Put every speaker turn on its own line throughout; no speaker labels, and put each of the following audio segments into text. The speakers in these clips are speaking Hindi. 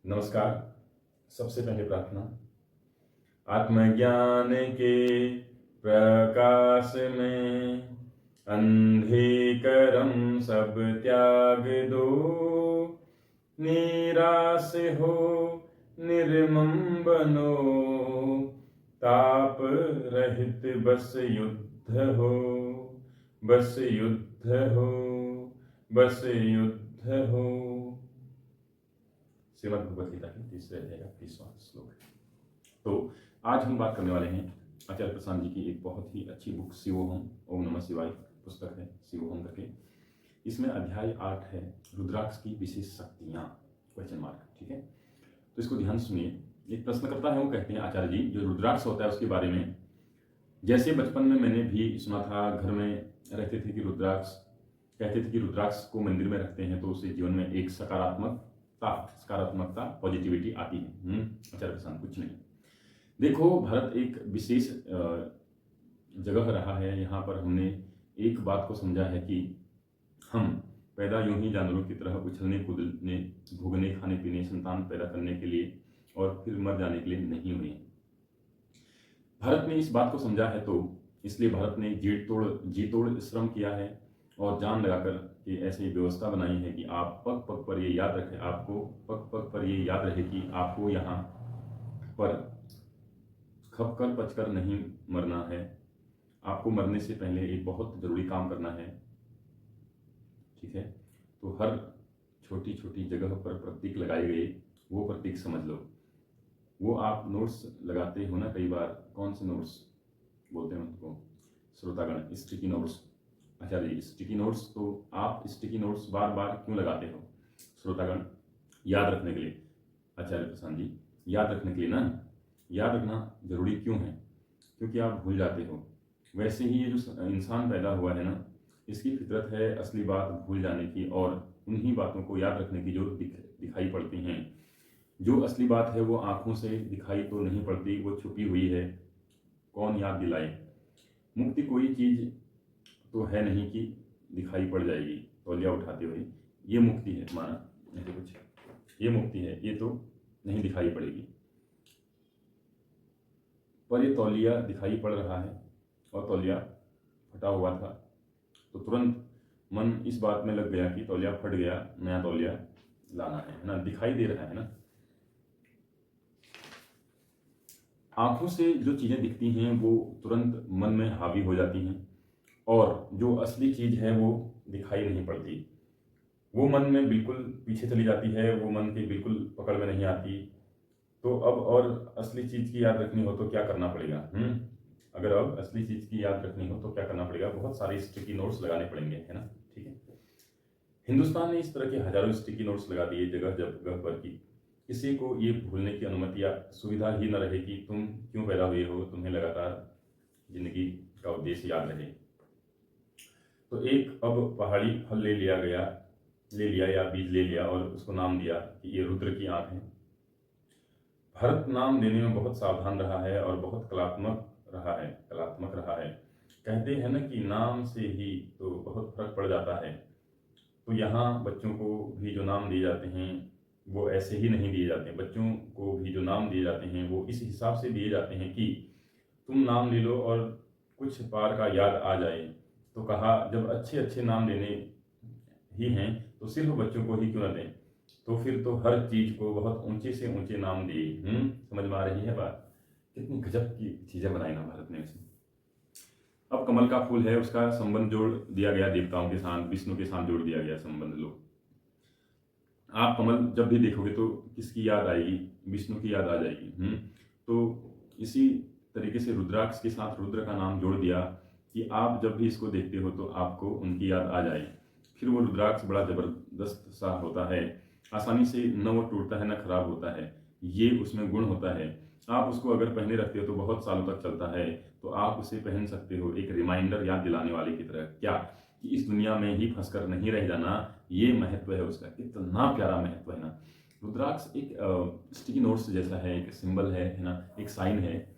नमस्कार। सबसे पहले प्रार्थना। आत्मज्ञान के प्रकाश में अंधे कर्म सब त्याग दो, निराश हो निर्मम बनो, ताप रहित बस युद्ध हो, बस युद्ध हो, बस युद्ध हो। श्रीमद् भगवद गीता की तीसरे अध्याय का 30वां श्लोक है। तो आज हम बात करने वाले हैं आचार्य प्रशांत जी की एक बहुत ही अच्छी बुक शिवोहम, ओम नमः शिवाय पुस्तक है शिवोहम करके। इसमें अध्याय 8 है रुद्राक्ष की विशेष शक्तियाँ क्वेश्चन मार्क। ठीक है, तो इसको ध्यान सुनिए। एक प्रश्न करता है, वो कहते हैं आचार्य जी जो रुद्राक्ष होता है उसके बारे में, जैसे बचपन में मैंने भी सुना था, घर में रहते थे कि रुद्राक्ष कहते थे कि रुद्राक्ष को मंदिर में रखते हैं तो उससे जीवन में एक सकारात्मकता पॉजिटिविटी आती है। आचार्य प्रशांत कुछ नहीं। देखो, भारत एक विशेष जगह रहा है। यहाँ पर हमने एक बात को समझा है कि हम पैदा यूं ही जानवरों की तरह उछलने कूदने भोगने खाने पीने संतान पैदा करने के लिए और फिर मर जाने के लिए नहीं हुए हैं। भारत ने इस बात को समझा है, तो इसलिए भारत ने जी तोड़ श्रम किया है और जान लगाकर कि ऐसी व्यवस्था बनाई है कि आप पग पग पर ये याद रखें, आपको पग पग पर ये याद रहे कि आपको यहाँ पर खपकर पचकर नहीं मरना है। आपको मरने से पहले एक बहुत ज़रूरी काम करना है। ठीक है, तो हर छोटी छोटी जगह पर प्रतीक लगाए गए, वो प्रतीक समझ लो। वो आप नोट्स लगाते हो ना कई बार, कौन से नोट्स बोलते हैं उनको श्रोतागण? Sticky notes. Acharya ji sticky notes, तो आप स्टिकी नोट्स बार बार क्यों लगाते हो श्रोतागण? याद रखने के लिए। आचार्य प्रशांत जी याद रखने के लिए ना। याद रखना जरूरी क्यों है? क्योंकि आप भूल जाते हो। वैसे ही ये जो इंसान पैदा हुआ है ना, इसकी फितरत है असली बात भूल जाने की और उन्हीं बातों को याद रखने की जो दिखाई पड़ती हैं। जो असली बात है वो आंखों से दिखाई तो नहीं पड़ती, वो छुपी हुई है। कौन याद दिलाए? मुक्ति कोई चीज़ तो है नहीं कि दिखाई पड़ जाएगी तौलिया उठाते हुए, ये मुक्ति है माना ऐसे कुछ, ये मुक्ति है, ये तो नहीं दिखाई पड़ेगी। पर ये तौलिया दिखाई पड़ रहा है और तौलिया फटा हुआ था, तो तुरंत मन इस बात में लग गया कि तौलिया फट गया, नया तौलिया लाना है ना। दिखाई दे रहा है ना। आंखों से जो चीज़ें दिखती हैं वो तुरंत मन में हावी हो जाती हैं और जो असली चीज़ है वो दिखाई नहीं पड़ती। वो मन में बिल्कुल पीछे चली जाती है, वो मन की बिल्कुल पकड़ में नहीं आती। तो अब और असली चीज़ की याद रखनी हो तो क्या करना पड़ेगा? अगर अब असली चीज़ की याद रखनी हो तो क्या करना पड़ेगा? बहुत सारे स्टिकी नोट्स लगाने पड़ेंगे, है ना। ठीक है, हिंदुस्तान ने इस तरह के हजारों स्टिकी नोट्स लगा दिए जगह जगह पर कि किसी को ये भूलने की अनुमति या सुविधा ही न रहे कि तुम क्यों पैदा हुए हो, तुम्हें लगातार जिंदगी का उद्देश्य याद रहे। तो एक अब पहाड़ी फल ले लिया या बीज ले लिया और उसको नाम दिया कि ये रुद्र की आंख है। भारत नाम देने में बहुत सावधान रहा है और बहुत कलात्मक रहा है। कहते हैं ना कि नाम से ही तो बहुत फर्क पड़ जाता है। तो यहाँ बच्चों को भी जो नाम दिए जाते हैं वो ऐसे ही नहीं दिए जाते हैं। बच्चों को भी जो नाम दिए जाते हैं वो इस हिसाब से दिए जाते हैं कि तुम नाम ले लो और कुछ पार का याद आ जाए। तो कहा जब अच्छे अच्छे नाम देने ही हैं तो सिर्फ बच्चों को ही क्यों न दें, तो फिर तो हर चीज़ को बहुत ऊंचे से ऊंचे नाम दिए। समझ में आ रही है बात? कितनी गजब की चीज़ें बनाई ना भारत ने वैसे। अब कमल का फूल है, उसका संबंध जोड़ दिया गया देवताओं के साथ, विष्णु के साथ जोड़ दिया गया संबंध। लो, आप कमल जब भी देखोगे तो किसकी याद आएगी? विष्णु की याद आ जाएगी। तो इसी तरीके से रुद्राक्ष के साथ रुद्र का नाम जोड़ दिया कि आप जब भी इसको देखते हो तो आपको उनकी याद आ जाए। फिर वो रुद्राक्ष बड़ा जबरदस्त सा होता है, आसानी से न वो टूटता है न खराब होता है, ये उसमें गुण होता है। आप उसको अगर पहने रखते हो तो बहुत सालों तक चलता है। तो आप उसे पहन सकते हो एक रिमाइंडर, याद दिलाने वाले की तरह। क्या कि इस दुनिया में ही फंसकर नहीं रह जाना, ये महत्व है उसका। कितना प्यारा महत्व है ना। रुद्राक्ष एक स्टिकी नोट्स जैसा है, एक सिंबल है ना, एक साइन है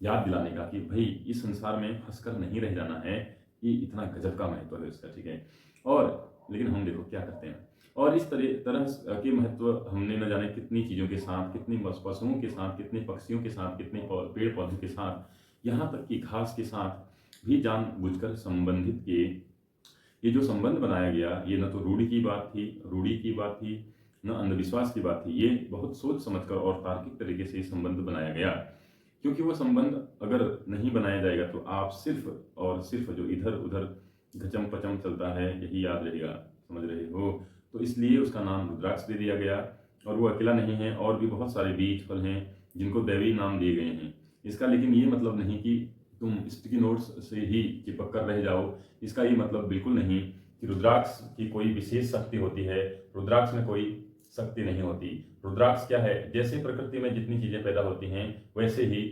याद दिलाने का कि भाई इस संसार में फंसकर नहीं रह जाना है। ये इतना गजब का महत्व है उसका। ठीक है, और लेकिन हम देखो क्या करते हैं। और इस तरह के महत्व हमने न जाने कितनी चीज़ों के साथ, कितनी पशुओं के साथ, कितने पक्षियों के साथ, कितने पेड़ पौधों के साथ, यहाँ तक कि घास के साथ भी जानबूझकर संबंधित किए। ये जो संबंध बनाया गया, ये न तो रूढ़ी की बात थी, न अंधविश्वास की बात थी। ये बहुत सोच समझकर और तार्किक तरीके से संबंध बनाया गया, क्योंकि वो संबंध अगर नहीं बनाया जाएगा तो आप सिर्फ और सिर्फ जो इधर उधर घचम पचम चलता है यही याद रहेगा, समझ रहे हो। तो इसलिए उसका नाम रुद्राक्ष दे दिया गया। और वो अकेला नहीं है, और भी बहुत सारे बीज फल हैं जिनको दैवीय नाम दिए गए हैं। इसका लेकिन ये मतलब नहीं कि तुम स्टिकी नोट्स से ही चिपक कर रह जाओ। इसका ये मतलब बिल्कुल नहीं कि रुद्राक्ष की कोई विशेष शक्ति होती है। रुद्राक्ष में कोई शक्ति नहीं होती। रुद्राक्ष क्या है, जैसे प्रकृति में जितनी चीजें पैदा होती हैं वैसे ही,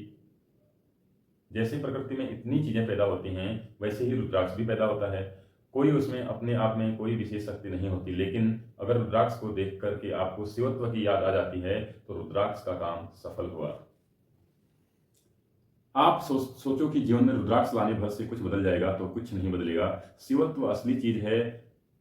जैसे प्रकृति में इतनी चीजें पैदा होती हैं वैसे ही रुद्राक्ष भी पैदा होता है। कोई उसमें अपने आप में कोई विशेष शक्ति नहीं होती। लेकिन अगर रुद्राक्ष को देख करके आपको शिवत्व की याद आ जाती है तो रुद्राक्ष का काम सफल हुआ। आप सोचो कि जीवन में रुद्राक्ष लाने भर से कुछ बदल जाएगा, तो कुछ नहीं बदलेगा। शिवत्व असली चीज है।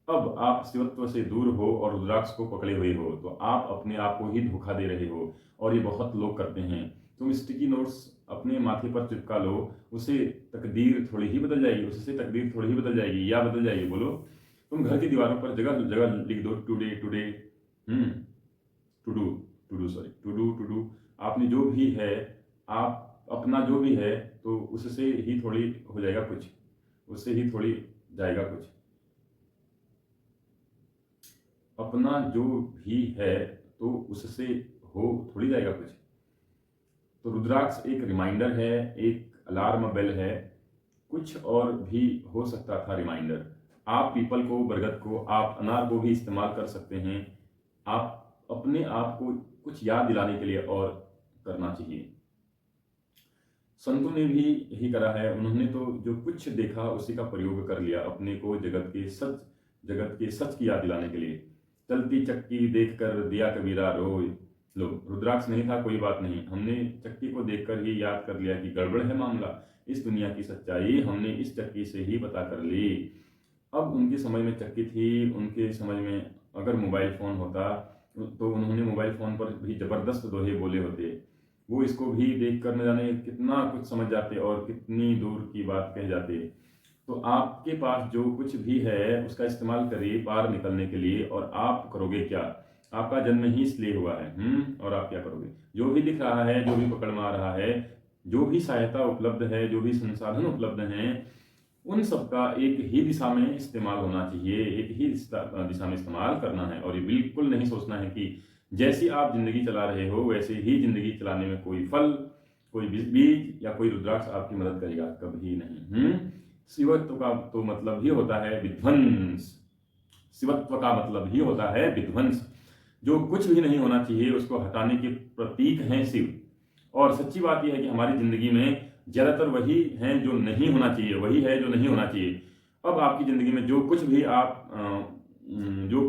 अब आप शिवत्व से दूर हो और रुद्राक्ष को पकड़े हुए हो तो आप अपने आप को ही धोखा दे रहे हो। और ये बहुत लोग करते हैं। तुम स्टिकी नोट्स अपने माथे पर चिपका लो, उससे तकदीर थोड़ी ही बदल जाएगी, उससे तकदीर थोड़ी ही बदल जाएगी, या बदल जाएगी बोलो। तुम घर की दीवारों पर जगह जगह लिख दो टुडे टुडे, टू डू। आपने जो भी है, आप अपना जो भी है, तो उससे ही थोड़ी हो जाएगा कुछ, उससे ही थोड़ी जाएगा कुछ। अपना जो भी है तो उससे हो थोड़ी जाएगा कुछ। तो रुद्राक्ष एक रिमाइंडर है, एक अलार्म बेल है, कुछ और भी हो सकता था रिमाइंडर। आप पीपल को, बरगद को, आप अनार को भी इस्तेमाल कर सकते हैं। आप अपने आप को कुछ याद दिलाने के लिए और करना चाहिए। संतों ने भी यही करा है। उन्होंने तो जो कुछ देखा उसी का प्रयोग कर लिया अपने को जगत के सच की याद दिलाने के लिए। चलती चक्की देखकर दिया कबीरा रोय। लो, रुद्राक्ष नहीं था कोई बात नहीं, हमने चक्की को देखकर ही याद कर लिया कि गड़बड़ है मामला। इस दुनिया की सच्चाई हमने इस चक्की से ही पता कर ली। अब उनके समझ में चक्की थी, उनके समझ में अगर मोबाइल फ़ोन होता तो उन्होंने मोबाइल फ़ोन पर भी ज़बरदस्त दोहे बोले होते। वो इसको भी देख कर न जाने कितना कुछ समझ जाते और कितनी दूर की बात कह जाते। तो आपके पास जो कुछ भी है उसका इस्तेमाल करिए पार निकलने के लिए। और आप करोगे क्या? आपका जन्म ही इसलिए हुआ है। और आप क्या करोगे? जो भी दिख रहा है, जो भी पकड़ में आ रहा है, जो भी सहायता उपलब्ध है, जो भी संसाधन उपलब्ध हैं, उन सबका एक ही दिशा में इस्तेमाल होना चाहिए, एक ही दिशा में इस्तेमाल करना है। और ये बिल्कुल नहीं सोचना है कि जैसी आप जिंदगी चला रहे हो वैसे ही जिंदगी चलाने में कोई फल, कोई बीज या कोई रुद्राक्ष आपकी मदद करेगा, कभी नहीं। शिवत्व का तो मतलब ही होता है विध्वंस। शिवत्व का मतलब ही होता है विध्वंस। जो कुछ भी नहीं होना चाहिए उसको हटाने के प्रतीक हैं शिव। और सच्ची बात यह है कि हमारी जिंदगी में ज्यादातर वही है जो नहीं होना चाहिए, वही है जो नहीं होना चाहिए। अब आपकी जिंदगी में जो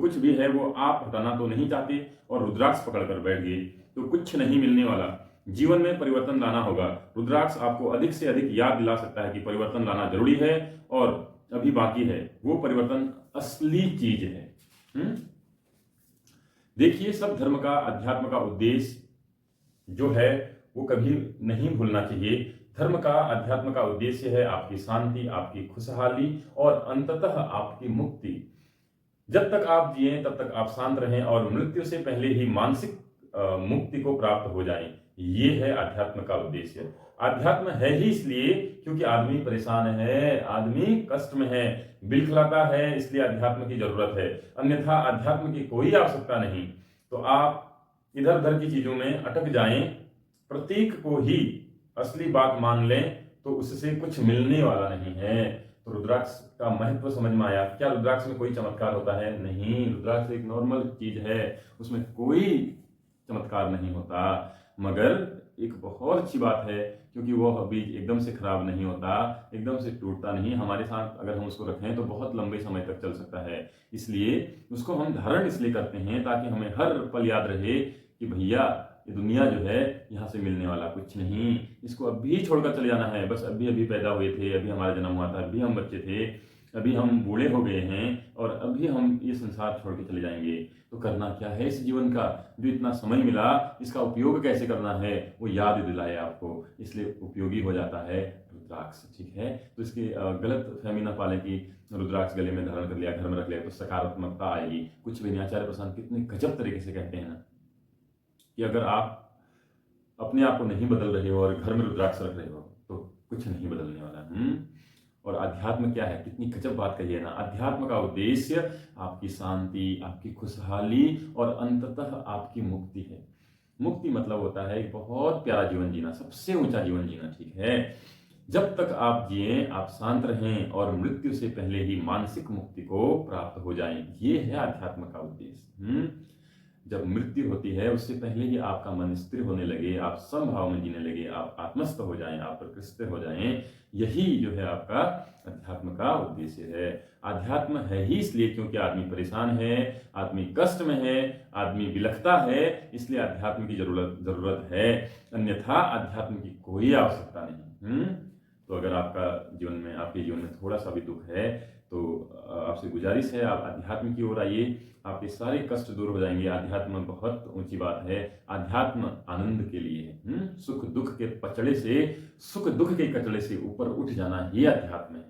कुछ भी है वो आप हटाना तो नहीं चाहते और रुद्राक्ष पकड़ कर बैठ गए, तो कुछ नहीं मिलने वाला। जीवन में परिवर्तन लाना होगा। रुद्राक्ष आपको अधिक से अधिक याद दिला सकता है कि परिवर्तन लाना जरूरी है और अभी बाकी है। वो परिवर्तन असली चीज है। देखिए, सब धर्म का, अध्यात्म का उद्देश्य जो है वो कभी नहीं भूलना चाहिए। धर्म का, अध्यात्म का उद्देश्य है आपकी शांति, आपकी खुशहाली और अंततः आपकी मुक्ति। जब तक आप जिए तब तक आप शांत रहें और मृत्यु से पहले ही मानसिक मुक्ति को प्राप्त हो जाएं। ये है अध्यात्म का उद्देश्य। अध्यात्म है ही इसलिए क्योंकि आदमी परेशान है, आदमी कष्ट में है, बिलखलाता है, इसलिए अध्यात्म की जरूरत है। अन्यथा अध्यात्म की कोई आवश्यकता नहीं। तो आप इधर उधर की चीजों में अटक जाएं, प्रतीक को ही असली बात मान लें तो उससे कुछ मिलने वाला नहीं है। तो रुद्राक्ष का महत्व समझ में आया। क्या रुद्राक्ष में कोई चमत्कार होता है? नहीं, रुद्राक्ष एक नॉर्मल चीज है, उसमें कोई चमत्कार नहीं होता। मगर एक बहुत अच्छी बात है क्योंकि वह बीज एकदम से खराब नहीं होता, एकदम से टूटता नहीं। हमारे साथ अगर हम उसको रखें तो बहुत लंबे समय तक चल सकता है। इसलिए उसको हम धारण इसलिए करते हैं ताकि हमें हर पल याद रहे कि भैया ये दुनिया जो है यहाँ से मिलने वाला कुछ नहीं, इसको अभी छोड़कर चले जाना है। बस अभी अभी पैदा हुए थे, अभी हमारा जन्म हुआ था, अभी हम बच्चे थे, अभी हम बूढ़े हो गए हैं और अभी हम ये संसार छोड़ के चले जाएंगे, तो करना क्या है इस जीवन का, जो इतना समय मिला इसका उपयोग कैसे करना है वो याद दिलाए आपको, इसलिए उपयोगी हो जाता है रुद्राक्ष। ठीक है, तो इसकी गलत फहमी ना पालें कि रुद्राक्ष गले में धारण कर लिया, घर में रख लिया तो सकारात्मकता आएगी, कुछ भी नहीं। आचार्य प्रशांत कितने गजब तरीके से कहते हैं ना कि अगर आप अपने आप को नहीं बदल रहे हो और घर में रुद्राक्ष रख रहे हो तो कुछ नहीं बदलने वाला। और अध्यात्म क्या है, कितनी गजब बात कही है ना। अध्यात्म का उद्देश्य आपकी शांति, आपकी खुशहाली और अंततः आपकी मुक्ति है। मुक्ति मतलब होता है एक बहुत प्यारा जीवन जीना, सबसे ऊंचा जीवन जीना। ठीक है, जब तक आप जिए आप शांत रहें और मृत्यु से पहले ही मानसिक मुक्ति को प्राप्त हो जाएं, ये है अध्यात्म का उद्देश्य। जब मृत्यु होती है उससे पहले ही आपका मन स्थिर होने लगे, आप समभाव में जीने लगे, आप आत्मस्थ हो जाएं, आप प्रकृष्ट हो जाएं, यही जो है आपका अध्यात्म का उद्देश्य है। अध्यात्म है ही इसलिए क्योंकि आदमी परेशान है, आदमी कष्ट में है, आदमी विलखता है, इसलिए अध्यात्म की जरूरत है, अन्यथा अध्यात्म की कोई आवश्यकता नहीं। तो अगर आपका जीवन में, आपके जीवन में थोड़ा सा भी दुख है तो आपसे गुजारिश है आप अध्यात्म की ओर आइए, आपके सारे कष्ट दूर हो जाएंगे। अध्यात्म बहुत ऊंची बात है, अध्यात्म आनंद के लिए है। सुख दुख के पचड़े से, सुख दुख के कचड़े से ऊपर उठ जाना ये अध्यात्म है।